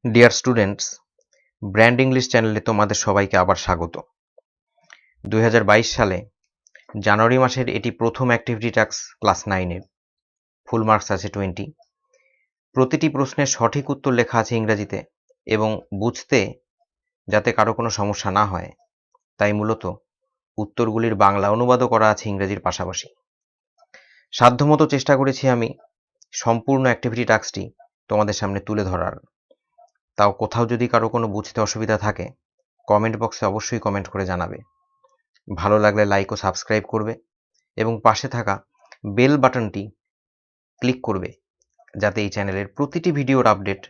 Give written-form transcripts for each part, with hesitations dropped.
Dear students, brand English চ্যানেলে তোমাদের সবাইকে আবার স্বাগত। 2022 সালে জানুয়ারি মাসের এটি প্রথম অ্যাক্টিভিটি টাস্ক ক্লাস 9-এর। ফুল মার্কস আছে 20। প্রতিটি প্রশ্নের সঠিক উত্তর লেখা আছে ইংরেজিতে এবং বুঝতে যাতে কারো কোনো সমস্যা না হয় তাই মূলত উত্তরগুলির বাংলা অনুবাদও করা আছে ইংরেজির পাশাপাশি। সাধ্যমতো চেষ্টা করেছি আমি সম্পূর্ণ অ্যাক্টিভিটি টাস্কটি তোমাদের সামনে তুলে ধরার। তাও কোথাও যদি কারো কোনো বুঝতে অসুবিধা থাকে কমেন্ট বক্সে অবশ্যই কমেন্ট করে জানাবে। ভালো লাগলে লাইক ও সাবস্ক্রাইব করবে এবং পাশে থাকা বেল বাটনটি ক্লিক করবে যাতে এই চ্যানেলের প্রতিটি ভিডিওর আপডেট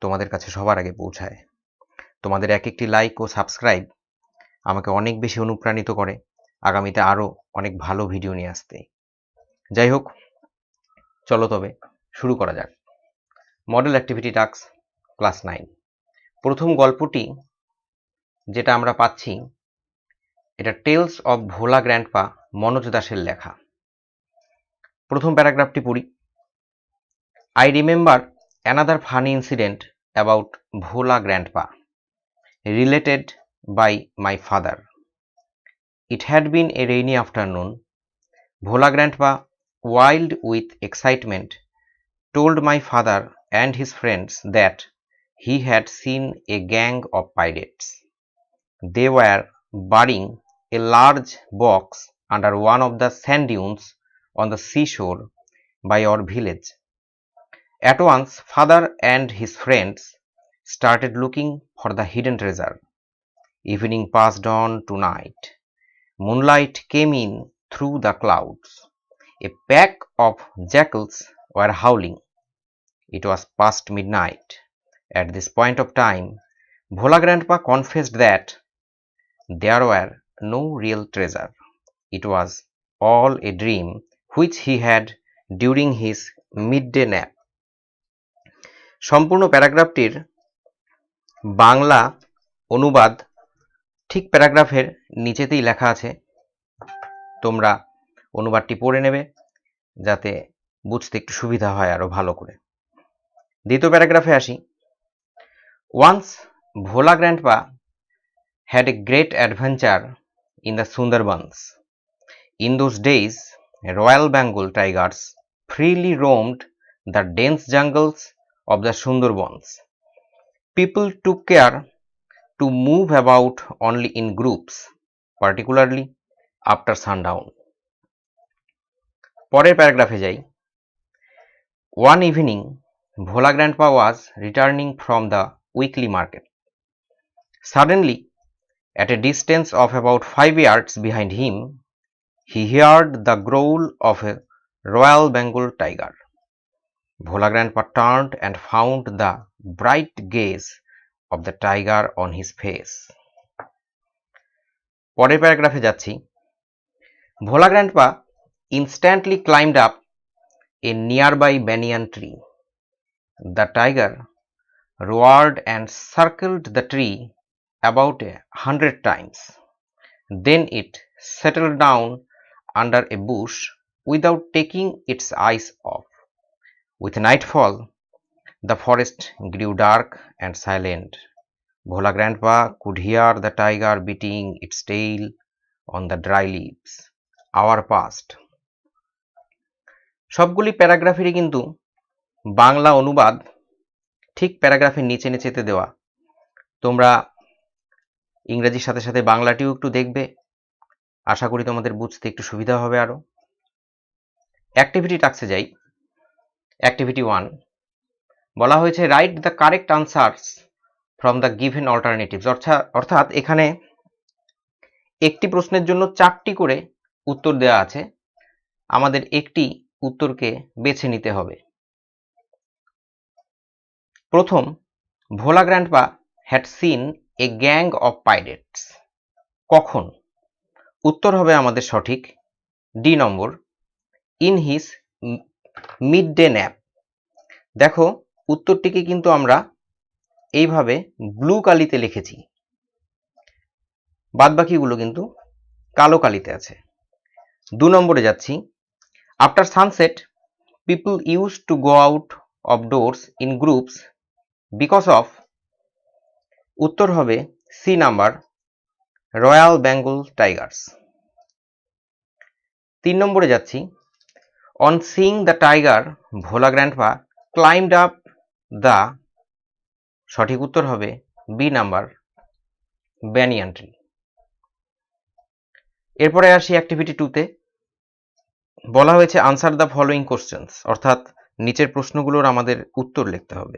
তোমাদের কাছে সবার আগে পৌঁছায়। তোমাদের এক একটি লাইক ও সাবস্ক্রাইব আমাকে অনেক বেশি অনুপ্রাণিত করে আগামীতে আরও অনেক ভালো ভিডিও নিয়ে আসতে। যাই হোক, চলো তবে শুরু করা যাক। Model activity task class 9। প্রথম গল্পটি যেটা আমরা পাচ্ছি এটা tales of Bhola grandpa, Manoj দাসের লেখা। প্রথম প্যারাগ্রাফটি পড়ি। I remember another funny incident about Bhola Grandpa, related by my father. It had been a rainy afternoon. Bhola Grandpa, wild with excitement, told my father and his friends that he had seen a gang of pirates. They were burying a large box under one of the sand dunes on the seashore by our village. At once, father and his friends started looking for the hidden treasure. Evening passed on to night. Moonlight came in through the clouds. A pack of jackals were howling. It was past midnight. At this point of time, Bhola Grandpa confessed that there were no real treasure. It was all a dream which he had during his midday nap. সম্পূর্ণ প্যারাগ্রাফটির বাংলা অনুবাদ ঠিক প্যারাগ্রাফের নিচেতেই লেখা আছে। তোমরা অনুবাদটি পড়ে নেবে যাতে বুঝতে একটু সুবিধা হয় আরো ভালো করে। দ্বিতীয় প্যারাগ্রাফে আসি। Once Bhola Grandpa had a great adventure in the Sundarbans. In those days, Royal Bengal tigers freely roamed the dense jungles of the Sundarbans. People took care to move about only in groups, particularly after sundown. পরের প্যারাগ্রাফে যাই। One evening, Bhola Grandpa was returning from the weekly market. Suddenly, at a distance of about 5 yards behind him, he heard the growl of a Royal Bengal tiger. Bhola Grandpa turned and found the bright gaze of the tiger on his face. পরের প্যারাগ্রাফে যাচ্ছি। Bhola Grandpa instantly climbed up a nearby banyan tree. The tiger roared and circled the tree about 100 times. Then it settled down under a bush without taking its eyes off. With nightfall, the forest grew dark and silent. Bhola Grandpa could hear the tiger beating its tail on the dry leaves. Hour passed. সবগুলি প্যারাগ্রাফেরই কিন্তু বাংলা অনুবাদ ঠিক প্যারাগ্রাফের নিচে নিচেতে দেওয়া। তোমরা ইংরেজির সাথে সাথে বাংলাটিও একটু দেখবে, আশা করি তোমাদের বুঝতে একটু সুবিধা হবে আরো। অ্যাক্টিভিটি টাস্কে যাই। অ্যাক্টিভিটি 1 বলা হয়েছে write the correct answers from the given alternatives. অর্থাৎ এখানে একটি প্রশ্নের জন্য 4টি করে উত্তর দেওয়া আছে, আমাদের একটি উত্তরকে বেছে নিতে হবে। প্রথম, Bhola grandpa had seen a gang of pirates. কখন? উত্তর হবে আমাদের সঠিক D number, in his mid day nap. দেখো উত্তরটিকে কিন্তু আমরা এইভাবে ব্লু কালিতে লিখেছি, বাদবাকিগুলো কিন্তু কালো কালিতে আছে। 2 নম্বরে যাচ্ছি। After sunset people use to go out of doors in groups because of উত্তর হবে C number, royal Bengal tigers. 3 নম্বরে যাচ্ছি। On seeing the tiger, Bhola grandpa climbed up the, সঠিক উত্তর হবে বি নাম্বার, ব্যানিয়ান ট্রি। এরপরে আসি অ্যাক্টিভিটি 2-তে। বলা হয়েছে আনসার দ্য ফলোইং কোশ্চেন্স, অর্থাৎ নিচের প্রশ্নগুলোর আমাদের উত্তর লিখতে হবে।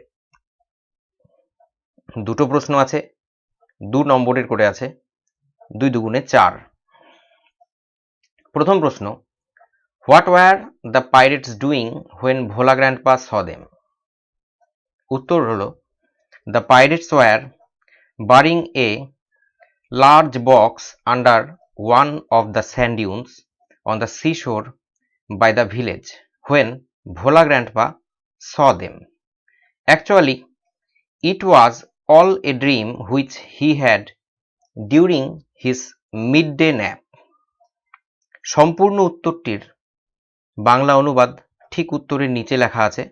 দুটো প্রশ্ন আছে, 2 নম্বরের করে আছে, 2 দুগুণে 4। প্রথম প্রশ্ন, what were the pirates doing when Bhola grandpa saw them? উত্তর হলো the pirates were burying a large box under one of the sand dunes on the seashore by the village when Bhola Grandpa saw them. Actually, it was all a dream which he had during his midday nap. সম্পূর্ণ উত্তরটির বাংলা অনুবাদ ঠিক উত্তরের নিচে লেখা আছে,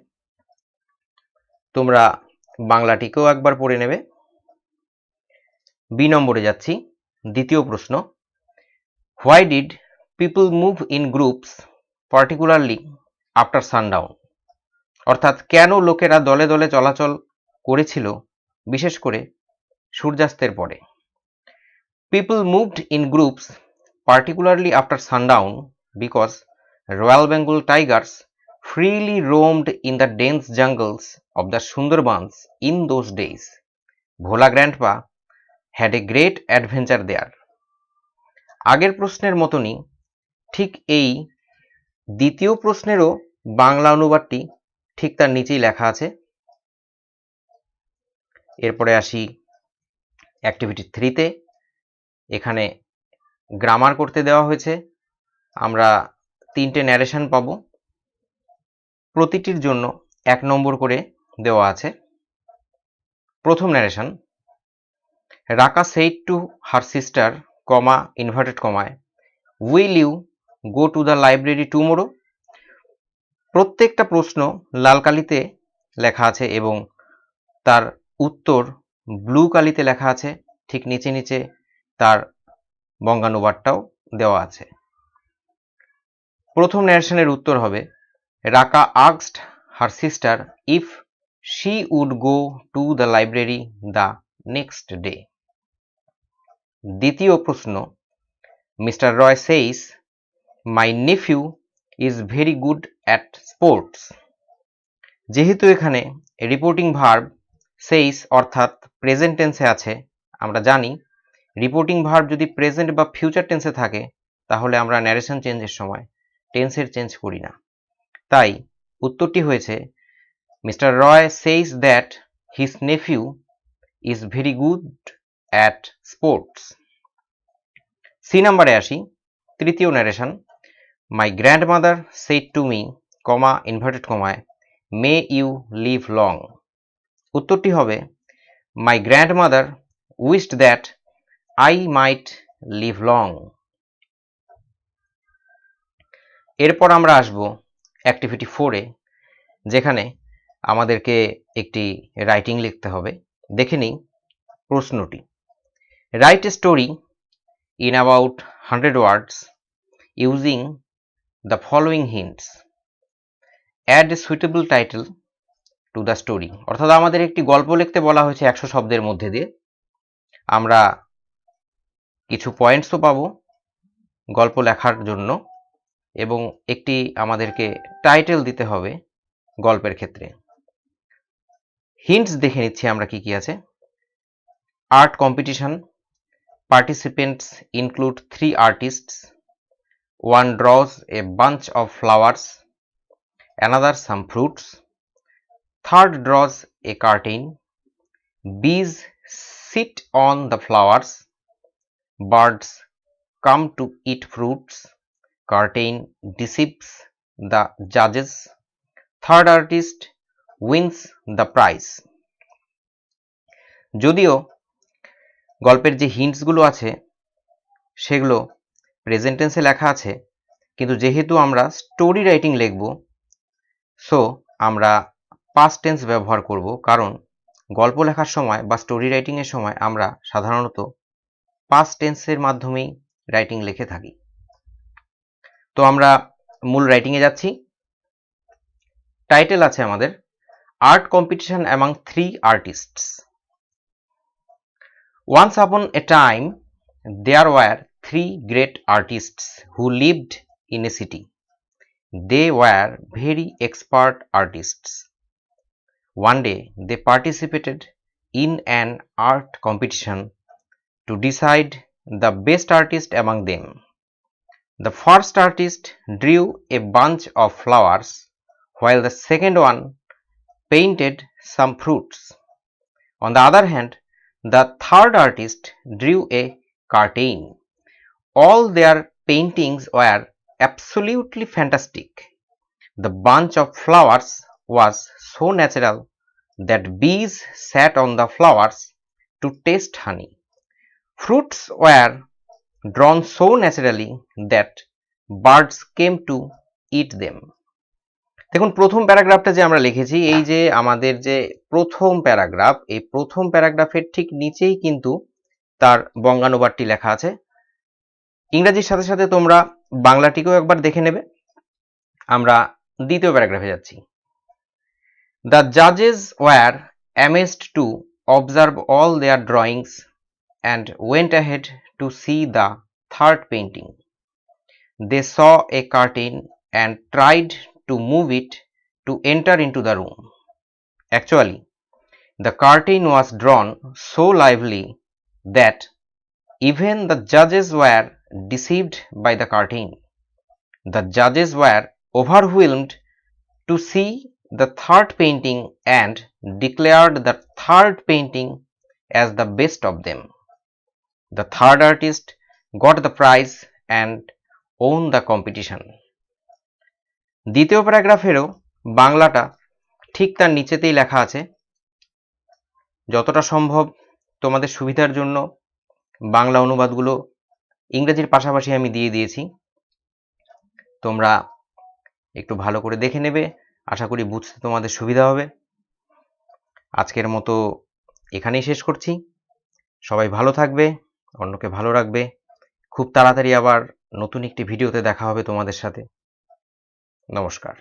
তোমরা বাংলাটিকেও একবার পড়ে নেবে। বি নম্বরে যাচ্ছি। দ্বিতীয় প্রশ্ন, why did people move in groups particularly after sundown? অর্থাৎ কেন লোকেরা দলে দলে চলাচল করেছিল বিশেষ করে সূর্যাস্তের পরে? People moved in groups particularly after sundown because Royal Bengal tigers freely roamed in the dense jungles of the Sundarbans in those days. Bhola Grandpa had a great adventure there. আগের প্রশ্নের মতনই ঠিক এই দ্বিতীয় প্রশ্নেরও বাংলা অনুবাদটি ঠিক তার নিচেই লেখা আছে। এরপরে আসি অ্যাক্টিভিটি 3-তে। এখানে গ্রামার করতে দেওয়া হয়েছে। আমরা 3টে ন্যারেশন পাব, প্রতিটির জন্য 1 নম্বর করে দেওয়া আছে। প্রথম ন্যারেশন, রাকা said to her sister, comma inverted commaয়, will you go to the library tomorrow? প্রত্যেকটা প্রশ্ন লাল কালিতে লেখা আছে এবং তার উত্তর ব্লু কালিতে লেখা আছে। ঠিক নিচে নিচে তার বঙ্গানুবাদটাও দেওয়া আছে। প্রথম ন্যারেশনের উত্তর হবে, রাকা asked her sister if she would go to the library the next day. দ্বিতীয় প্রশ্ন, mister Roy says, my nephew is very good at sports. যেহেতু এখানে রিপোর্টিং ভার্ব says অর্থাৎ প্রেজেন্ট টেন্সে আছে, আমরা জানি রিপোর্টিং ভার্ব যদি প্রেজেন্ট বা ফিউচার টেন্সে থাকে তাহলে আমরা ন্যারেশন চেঞ্জের সময় টেন্সের চেঞ্জ করি না। তাই উত্তরটি হয়েছে, mister Roy says that his nephew is very good at sports. C নাম্বারে আসি। তৃতীয় narration, my grandmother said to me, comma inverted কমায়, মে ইউ লিভ লং। উত্তরটি হবে, my grandmother wished that I might live long. এরপর আমরা আসব activity 4-এ, যেখানে আমাদেরকে একটি রাইটিং লিখতে হবে। দেখে নিই প্রশ্নটি। Write a story in about 100 words using the following hints. Add a suitable title to the story. অর্থাৎ আমাদের একটি গল্প লিখতে বলা হয়েছে 100 শব্দের মধ্যে দিয়ে। আমরা কিছু পয়েন্টসও পাবো গল্প লেখার জন্য এবং একটি আমাদেরকে টাইটেল দিতে হবে গল্পের ক্ষেত্রে। হিন্টস দেখে নিচ্ছি আমরা কি কি আছে। Art competition, participants include 3 artists. One draws a bunch of flowers, another some fruits, third draws a curtain. Bees sit on the flowers, birds come to eat fruits, curtain deceives the judges, third artist wins the prize. যদিও গল্পের যে হিন্টসগুলো আছে সেগুলো present টেন্সে লেখা আছে, কিন্তু যেহেতু আমরা স্টোরি রাইটিং লিখব, সো আমরা পাস্ট টেন্স ব্যবহার করব, কারণ গল্প লেখার সময় বা স্টোরি রাইটিং এর সময় আমরা সাধারণত পাস্ট টেন্সের মাধ্যমেই রাইটিং লিখে থাকি। তো আমরা মূল রাইটিং এ যাচ্ছি। টাইটেল আছে আমাদের art competition among 3 artists. Once upon a time, there were 3 great artists who lived in a city. They were very expert artists. One day, they participated in an art competition to decide the best artist among them. The first artist drew a bunch of flowers, while the second one painted some fruits. On the other hand, the third artist drew a curtain. All their paintings were absolutely fantastic. The bunch of flowers was so natural that bees sat on the flowers to taste honey. Fruits were drawn so naturally that birds came to eat them. দেখুন প্রথম প্যারাগ্রাফটা যে আমরা লিখেছি, এই যে আমাদের যে প্রথম প্যারাগ্রাফ, এই প্রথম প্যারাগ্রাফের ঠিক নিচেই কিন্তু তার বঙ্গানুবাদটি লেখা আছে। ইংরেজির সাথে সাথে তোমরা বাংলাটিকেও একবার দেখে নেবে। আমরা দ্বিতীয় প্যারাগ্রাফে যাচ্ছি। The judges were amazed to observe all their drawings and went ahead to see the third painting. They saw a curtain and tried to move it to enter into the room. Actually, the curtain was drawn so lively that even the judges were deceived by the curtain. The judges were overwhelmed to see the third painting and declared the third painting as the best of them. The third artist got the prize and won the competition. দ্বিতীয় প্যারাগ্রাফেরও বাংলাটা ঠিক তার নিচেতেই লেখা আছে। যতটা সম্ভব তোমাদের সুবিধার জন্য বাংলা অনুবাদগুলো ইংরেজির পাশাপাশি আমি দিয়ে দিয়েছি। তোমরা একটু ভালো করে দেখে নেবে, আশা করি বুঝতে তোমাদের সুবিধা হবে। আজকের মতো এখানেই শেষ করছি। সবাই ভালো থাকবে, অন্যকে ভালো রাখবে। খুব তাড়াতাড়ি আবার নতুন একটি ভিডিওতে দেখা হবে তোমাদের সাথে। নমস্কার।